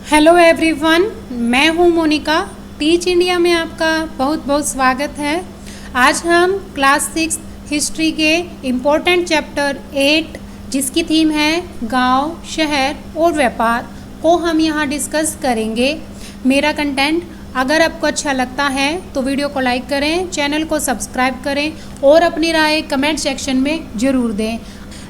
Hello everyone, मैं हूं Monika. Teach India में आपका बहुत बहुत स्वागत है। आज हम क्लास 6 हिस्ट्री के इम्पोर्टेंट चैप्टर 8 जिसकी थीम है गांव, शहर और व्यापार को हम यहां डिस्कस करेंगे। मेरा कंटेंट अगर आपको अच्छा लगता है तो वीडियो को लाइक करें, चैनल को सब्सक्राइब करें और अपनी राय कमेंट सेक्शन में ज़रूर दें।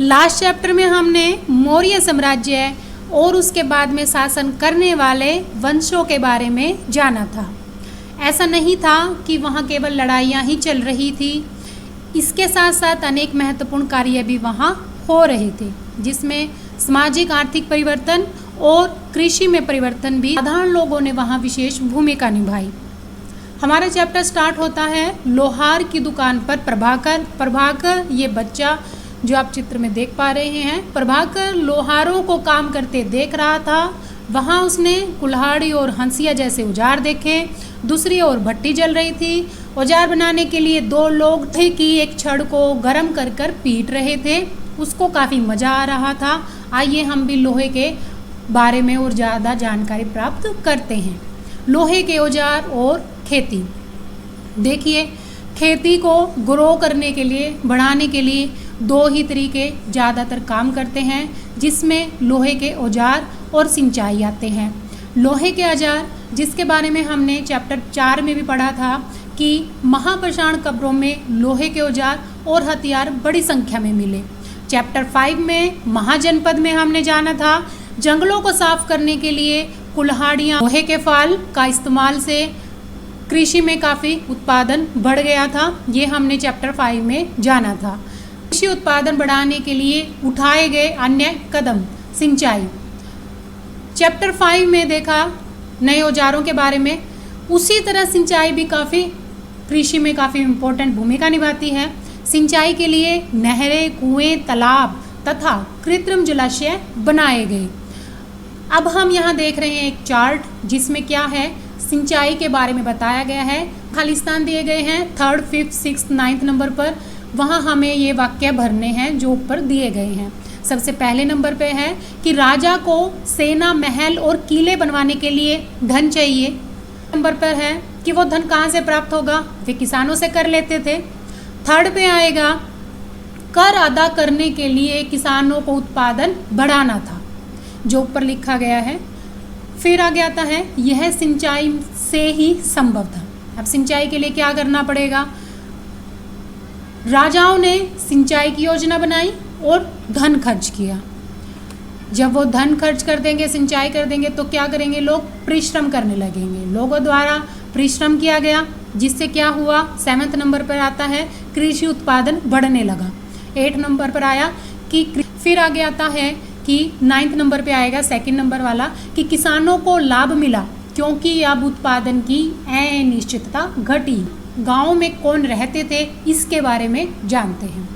लास्ट चैप्टर में हमने मौर्य साम्राज्य और उसके बाद में शासन करने वाले वंशों के बारे में जाना था। ऐसा नहीं था कि वहाँ केवल लड़ाइयाँ ही चल रही थी, इसके साथ साथ अनेक महत्वपूर्ण कार्य भी वहाँ हो रहे थे, जिसमें सामाजिक आर्थिक परिवर्तन और कृषि में परिवर्तन भी साधारण लोगों ने वहाँ विशेष भूमिका निभाई। हमारा चैप्टर स्टार्ट होता है लोहार की दुकान पर प्रभाकर ये बच्चा जो आप चित्र में देख पा रहे हैं, प्रभाकर लोहारों को काम करते देख रहा था। वहाँ उसने कुल्हाड़ी और हंसिया जैसे औजार देखे। दूसरी ओर भट्टी जल रही थी। औजार बनाने के लिए दो लोग थे कि एक छड़ को गर्म कर कर पीट रहे थे। उसको काफ़ी मज़ा आ रहा था। आइए हम भी लोहे के बारे में और ज़्यादा जानकारी प्राप्त करते हैं। लोहे के औजार और खेती। देखिए, खेती को ग्रो करने के लिए, बढ़ाने के लिए दो ही तरीके ज़्यादातर काम करते हैं, जिसमें लोहे के औजार और सिंचाई आते हैं। लोहे के औजार जिसके बारे में हमने चैप्टर 4 में भी पढ़ा था कि महापाषाण कब्रों में लोहे के औजार और हथियार बड़ी संख्या में मिले। चैप्टर 5 में महाजनपद में हमने जाना था जंगलों को साफ करने के लिए कुल्हाड़ियाँ, लोहे के फाल का इस्तेमाल से कृषि में काफ़ी उत्पादन बढ़ गया था। ये हमने चैप्टर 5 में जाना था। कृषि उत्पादन बढ़ाने के लिए उठाए गए अन्य कदम, सिंचाई। चैप्टर 5 में देखा नए औजारों के बारे में। उसी तरह सिंचाई भी काफ़ी कृषि में काफ़ी इम्पोर्टेंट भूमिका निभाती है। सिंचाई के लिए नहरें, कुएं, तालाब तथा कृत्रिम जलाशय बनाए गए। अब हम यहाँ देख रहे हैं एक चार्ट जिसमें क्या है, सिंचाई के बारे में बताया गया है। खालिस्तान दिए गए हैं 3rd, 5th, 6th, 9th number पर। वहाँ हमें ये वाक्य भरने हैं जो ऊपर दिए गए हैं। सबसे पहले नंबर पे है कि राजा को सेना, महल और किले बनवाने के लिए धन चाहिए। नंबर पर है कि वो धन कहाँ से प्राप्त होगा, वे किसानों से कर लेते थे। 3rd पे आएगा कर अदा करने के लिए किसानों को उत्पादन बढ़ाना था, जो ऊपर लिखा गया है। फिर आगे आता है यह सिंचाई से ही संभव था। अब सिंचाई के लिए क्या करना पड़ेगा, राजाओं ने सिंचाई की योजना बनाई और धन खर्च किया। जब वो धन खर्च कर देंगे, सिंचाई कर देंगे, तो क्या करेंगे, लोग परिश्रम करने लगेंगे। लोगों द्वारा परिश्रम किया गया, जिससे क्या हुआ, 7th नंबर पर आता है कृषि उत्पादन बढ़ने लगा। 8 नंबर पर आया कि फिर आगे आता है कि 9th नंबर पे आएगा 2nd नंबर वाला कि किसानों को लाभ मिला क्योंकि अब उत्पादन की अनिश्चितता घटी। गाँव में कौन रहते थे इसके बारे में जानते हैं।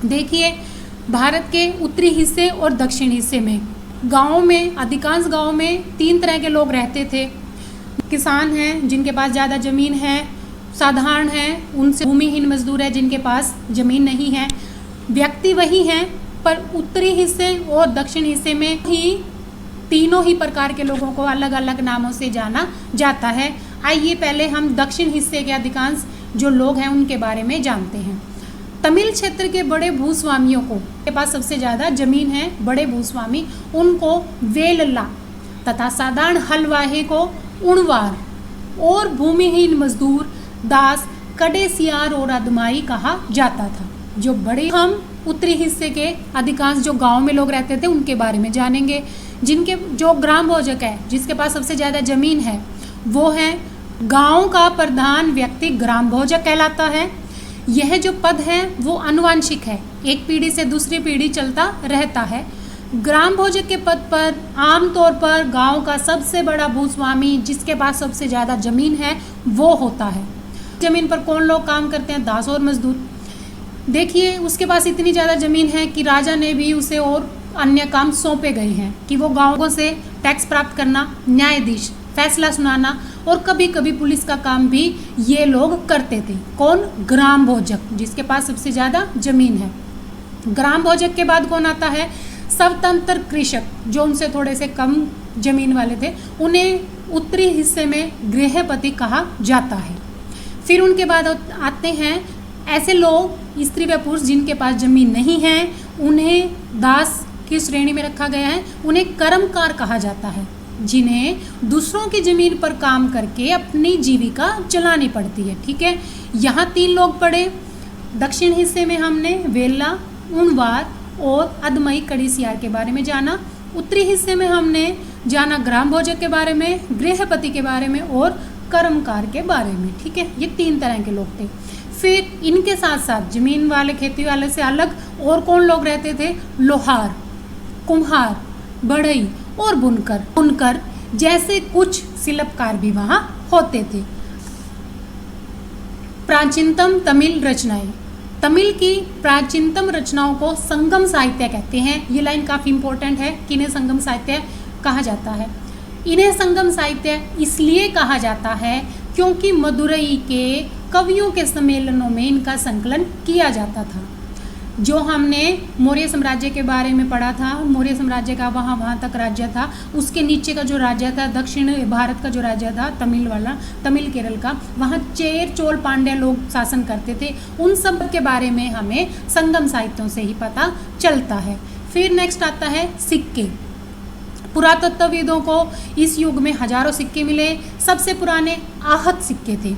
देखिए, भारत के उत्तरी हिस्से और दक्षिण हिस्से में गाँव में, अधिकांश गाँव में 3 तरह के लोग रहते थे। किसान हैं जिनके पास ज़्यादा ज़मीन है, साधारण हैं, उनसे भूमिहीन मजदूर है जिनके पास ज़मीन नहीं है। व्यक्ति वही हैं, पर उत्तरी हिस्से और दक्षिण हिस्से में ही तीनों ही प्रकार के लोगों को अलग अलग नामों से जाना जाता है। आइए पहले हम दक्षिण हिस्से के अधिकांश जो लोग हैं उनके बारे में जानते हैं। तमिल क्षेत्र के बड़े भूस्वामियों को के पास सबसे ज़्यादा जमीन है, बड़े भूस्वामी, उनको वेलला तथा साधारण हलवाहे को उणवार और भूमिहीन मजदूर दास कडेसियार और अदमाई कहा जाता था। जो बड़े, हम उत्तरी हिस्से के अधिकांश जो गांव में लोग रहते थे उनके बारे में जानेंगे। जिनके जो ग्राम भोजक है, जिसके पास सबसे ज़्यादा ज़मीन है, वो है गांव का प्रधान व्यक्ति ग्राम भोजक कहलाता है। यह जो पद है वो आनुवंशिक है, एक पीढ़ी से दूसरी पीढ़ी चलता रहता है। ग्राम भोजक के पद पर आमतौर पर गांव का सबसे बड़ा भूस्वामी, जिसके पास सबसे ज़्यादा ज़मीन है, वो होता है। ज़मीन पर कौन लोग काम करते हैं, दास और मजदूर। देखिए, उसके पास इतनी ज़्यादा ज़मीन है कि राजा ने भी उसे और अन्य काम सौंपे गए हैं कि वो गाँवों से टैक्स प्राप्त करना, न्यायाधीश, फैसला सुनाना और कभी कभी पुलिस का काम भी ये लोग करते थे। कौन, ग्राम भोजक, जिसके पास सबसे ज़्यादा ज़मीन है। ग्राम भोजक के बाद कौन आता है, स्वतंत्र कृषक जो उनसे थोड़े से कम जमीन वाले थे, उन्हें उत्तरी हिस्से में गृहपति कहा जाता है। फिर उनके बाद आते हैं ऐसे लोग, स्त्री व पुरुष जिनके पास जमीन नहीं है, उन्हें दास की श्रेणी में रखा गया है। उन्हें कर्मकार कहा जाता है, जिन्हें दूसरों की जमीन पर काम करके अपनी जीविका चलानी पड़ती है। ठीक है, यहाँ 3 लोग पढ़े। दक्षिण हिस्से में हमने वेला, उनवार और अदमई कड़ीसियार के बारे में जाना। उत्तरी हिस्से में हमने जाना ग्राम भोजक के बारे में, गृहपति के बारे में और कर्मकार के बारे में। ठीक है, ये 3 तरह के लोग थे। फिर इनके साथ साथ जमीन वाले, खेती वाले से अलग और कौन लोग रहते थे? लोहार, कुम्हार, बढ़ई और बुनकर जैसे कुछ शिल्पकार भी वहाँ होते थे। प्राचीनतम तमिल रचनाएं, तमिल की प्राचीनतम रचनाओं को संगम साहित्य कहते हैं। ये लाइन काफ़ी इंपॉर्टेंट है कि इन्हें संगम साहित्य कहा जाता है। इन्हें संगम साहित्य इसलिए कहा जाता है क्योंकि मदुरई के कवियों के सम्मेलनों में इनका संकलन किया जाता था। जो हमने मौर्य साम्राज्य के बारे में पढ़ा था, मौर्य साम्राज्य का वहाँ तक राज्य था, उसके नीचे का जो राज्य था, दक्षिण भारत का जो राज्य था, तमिल केरल का, वहाँ चेर, चोल, पांड्य लोग शासन करते थे। उन सब के बारे में हमें संगम साहित्यों से ही पता चलता है। फिर नेक्स्ट आता है सिक्के। पुरातत्वविदों को इस युग में हजारों सिक्के मिले। सबसे पुराने आहत सिक्के थे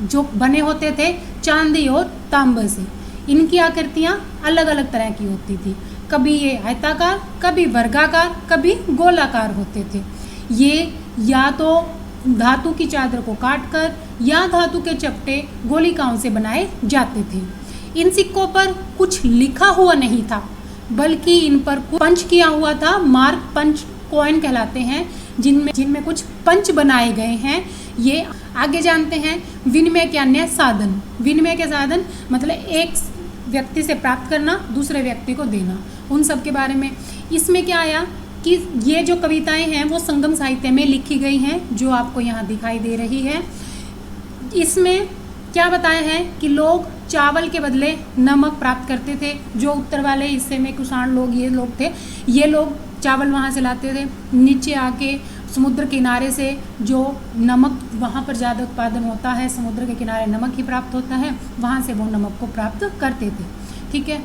जो बने होते थे चांदी और तांबे से। इनकी आकृतियाँ अलग अलग तरह की होती थी, कभी ये आयताकार, कभी वर्गाकार, कभी गोलाकार होते थे। ये या तो धातु की चादर को काटकर या धातु के चपटे गोलिकाओं से बनाए जाते थे। इन सिक्कों पर कुछ लिखा हुआ नहीं था, बल्कि इन पर पंच किया हुआ था। मार्क पंच कॉइन कहलाते हैं, जिनमें कुछ पंच बनाए गए हैं। ये आगे जानते हैं। विनिमय के अन्य साधन, विनिमय के साधन मतलब एक व्यक्ति से प्राप्त करना, दूसरे व्यक्ति को देना, उन सब के बारे में। इसमें क्या आया कि ये जो कविताएं हैं वो संगम साहित्य में लिखी गई हैं, जो आपको यहाँ दिखाई दे रही है। इसमें क्या बताया है कि लोग चावल के बदले नमक प्राप्त करते थे। जो उत्तर वाले हिस्से में कुषाण लोग, ये लोग थे, ये लोग चावल वहाँ से लाते थे। नीचे आके समुद्र किनारे से जो नमक वहाँ पर ज़्यादा उत्पादन होता है, समुद्र के किनारे नमक ही प्राप्त होता है, वहाँ से वो नमक को प्राप्त करते थे। ठीक है।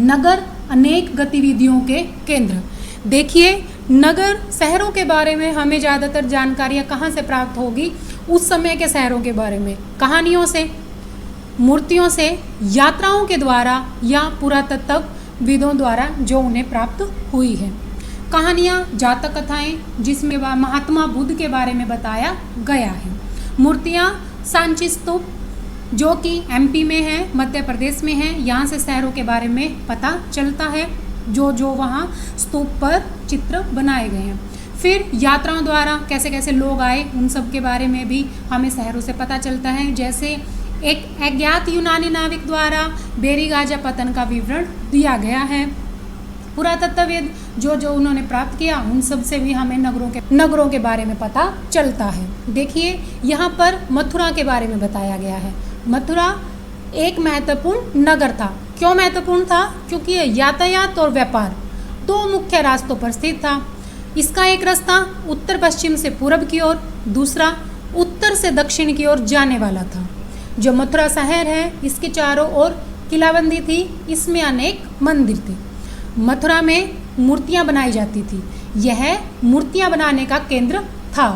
नगर अनेक गतिविधियों के केंद्र। देखिए, नगर शहरों के बारे में हमें ज़्यादातर जानकारियाँ कहाँ से प्राप्त होगी? उस समय के शहरों के बारे में कहानियों से, मूर्तियों से, यात्राओं के द्वारा या पुरातत्वविदों द्वारा जो उन्हें प्राप्त हुई है। कहानियाँ, जातक कथाएं जिसमें महात्मा बुद्ध के बारे में बताया गया है। मूर्तियाँ, सांची स्तूप जो कि एमपी में है, मध्य प्रदेश में है। यहाँ से शहरों के बारे में पता चलता है, जो वहाँ स्तूप पर चित्र बनाए गए हैं। फिर यात्राओं द्वारा कैसे कैसे लोग आए, उन सब के बारे में भी हमें शहरों से पता चलता है। जैसे एक अज्ञात यूनानी नाविक द्वारा बेरीगाजा पतन का विवरण दिया गया है। पुरातत्वविद जो उन्होंने प्राप्त किया, उन सब से भी हमें नगरों के बारे में पता चलता है। देखिए, यहाँ पर मथुरा के बारे में बताया गया है। मथुरा एक महत्वपूर्ण नगर था। क्यों महत्वपूर्ण था? क्योंकि यह यातायात और व्यापार 2 मुख्य रास्तों पर स्थित था। इसका एक रास्ता उत्तर पश्चिम से पूर्व की ओर, दूसरा उत्तर से दक्षिण की ओर जाने वाला था। जो मथुरा शहर है, इसके चारों ओर किलाबंदी थी। इसमें अनेक मंदिर थे। मथुरा में मूर्तियाँ बनाई जाती थी। यह मूर्तियाँ बनाने का केंद्र था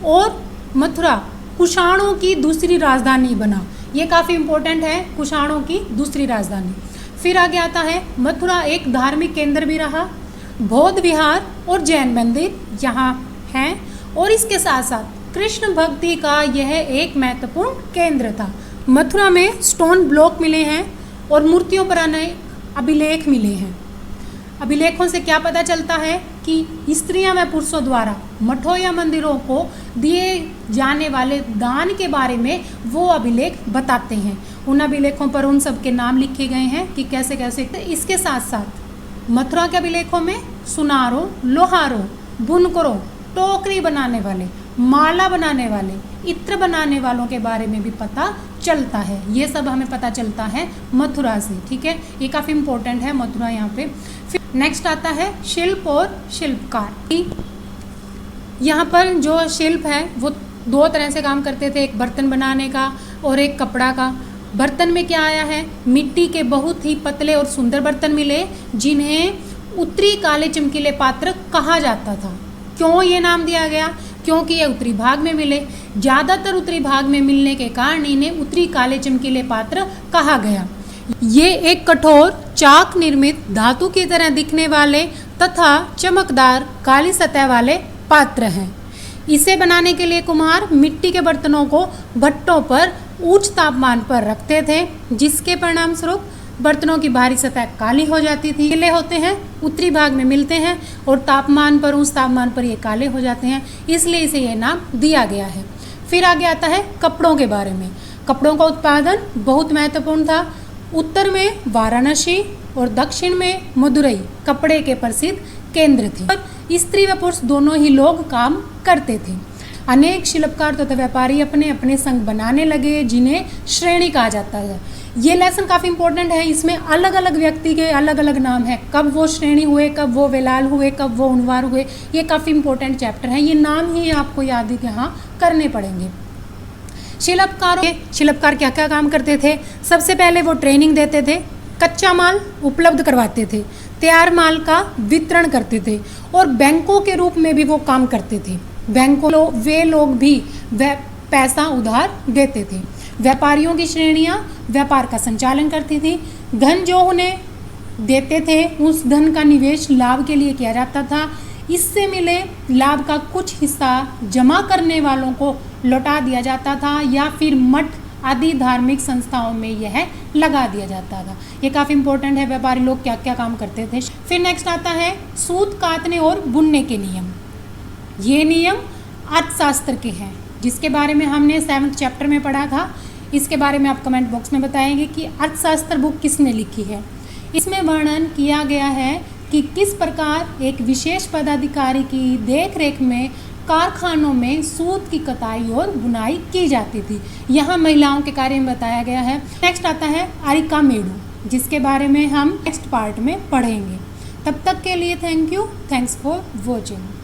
और मथुरा कुषाणों की दूसरी राजधानी बना। ये काफ़ी इम्पोर्टेंट है, कुषाणों की दूसरी राजधानी। फिर आगे आता है, मथुरा एक धार्मिक केंद्र भी रहा। बौद्ध विहार और जैन मंदिर यहाँ हैं और इसके साथ साथ कृष्ण भक्ति का यह एक महत्वपूर्ण केंद्र था। मथुरा में स्टोन ब्लॉक मिले हैं और मूर्तियों पर अनेक अभिलेख मिले हैं। अभिलेखों से क्या पता चलता है कि स्त्रियां व पुरुषों द्वारा मठों या मंदिरों को दिए जाने वाले दान के बारे में वो अभिलेख बताते हैं। उन अभिलेखों पर उन सब के नाम लिखे गए हैं कि कैसे कैसे। इसके साथ साथ मथुरा के अभिलेखों में सुनारों, लोहारों, बुनकरों, टोकरी बनाने वाले, माला बनाने वाले, इत्र बनाने वालों के बारे में भी पता चलता है, ये सब हमें पता चलता है मथुरा से। ठीक है, ये काफ़ी इम्पोर्टेंट है मथुरा यहाँ पे। फिर नेक्स्ट आता है शिल्प और शिल्पकार। यहाँ पर जो शिल्प है वो दो तरह से काम करते थे, एक बर्तन बनाने का और एक कपड़ा का। बर्तन में क्या आया है, मिट्टी के बहुत ही पतले और सुंदर बर्तन मिले जिन्हें उत्तरी काले चमकीले पात्र कहा जाता था। क्यों ये नाम दिया गया, क्योंकि ये उत्तरी भाग में मिले। ज़्यादातर उत्तरी भाग में मिलने के कारण इन्हें उत्तरी काले चमकीले पात्र कहा गया। ये एक कठोर चाक निर्मित धातु की तरह दिखने वाले तथा चमकदार काली सतह वाले पात्र हैं। इसे बनाने के लिए कुम्हार मिट्टी के बर्तनों को भट्टों पर उच्च तापमान पर रखते थे, जिसके परिणाम स्वरूप बर्तनों की बाहरी सतह काली हो जाती थी। काले होते हैं, उत्तरी भाग में मिलते हैं और तापमान पर, उस तापमान पर ये काले हो जाते हैं, इसलिए इसे ये नाम दिया गया है। फिर आगे आता है कपड़ों के बारे में। कपड़ों का उत्पादन बहुत महत्वपूर्ण था। उत्तर में वाराणसी और दक्षिण में मदुरई कपड़े के प्रसिद्ध केंद्र थे। और स्त्री व पुरुष दोनों ही लोग काम करते थे। अनेक शिल्पकार तथा व्यापारी अपने अपने संघ बनाने लगे, जिन्हें श्रेणी कहा जाता है। ये लेसन काफ़ी इंपॉर्टेंट है, इसमें अलग अलग व्यक्ति के अलग अलग नाम है, कब वो श्रेणी हुए, कब वो वेलाल हुए, कब वो उनवार हुए। ये काफ़ी इंपॉर्टेंट चैप्टर है, ये नाम ही आपको याद यहाँ करने पड़ेंगे। शिल्पकार क्या क्या काम करते थे, सबसे पहले वो ट्रेनिंग देते थे, कच्चा माल उपलब्ध करवाते थे, तैयार माल का वितरण करते थे और बैंकों के रूप में भी वो काम करते थे। बैंकों वे लोग भी पैसा उधार देते थे। व्यापारियों की श्रेणियां व्यापार का संचालन करती थी। धन जो उन्हें देते थे उस धन का निवेश लाभ के लिए किया जाता था। इससे मिले लाभ का कुछ हिस्सा जमा करने वालों को लौटा दिया जाता था या फिर मठ आदि धार्मिक संस्थाओं में यह लगा दिया जाता था। ये काफ़ी इंपॉर्टेंट है, व्यापारी लोग क्या क्या काम करते थे। फिर नेक्स्ट आता है सूत कातने और बुनने के नियम। ये नियम अर्थशास्त्र के हैं, जिसके बारे में हमने 7th चैप्टर में पढ़ा था। इसके बारे में आप कमेंट बॉक्स में बताएंगे कि अर्थशास्त्र बुक किसने लिखी है। इसमें वर्णन किया गया है कि किस प्रकार एक विशेष पदाधिकारी की देखरेख में कारखानों में सूत की कताई और बुनाई की जाती थी। यहाँ महिलाओं के कार्य में बताया गया है। नेक्स्ट आता है अरिका मेड़ू, जिसके बारे में हम नेक्स्ट पार्ट में पढ़ेंगे। तब तक के लिए thank you, thanks for watching.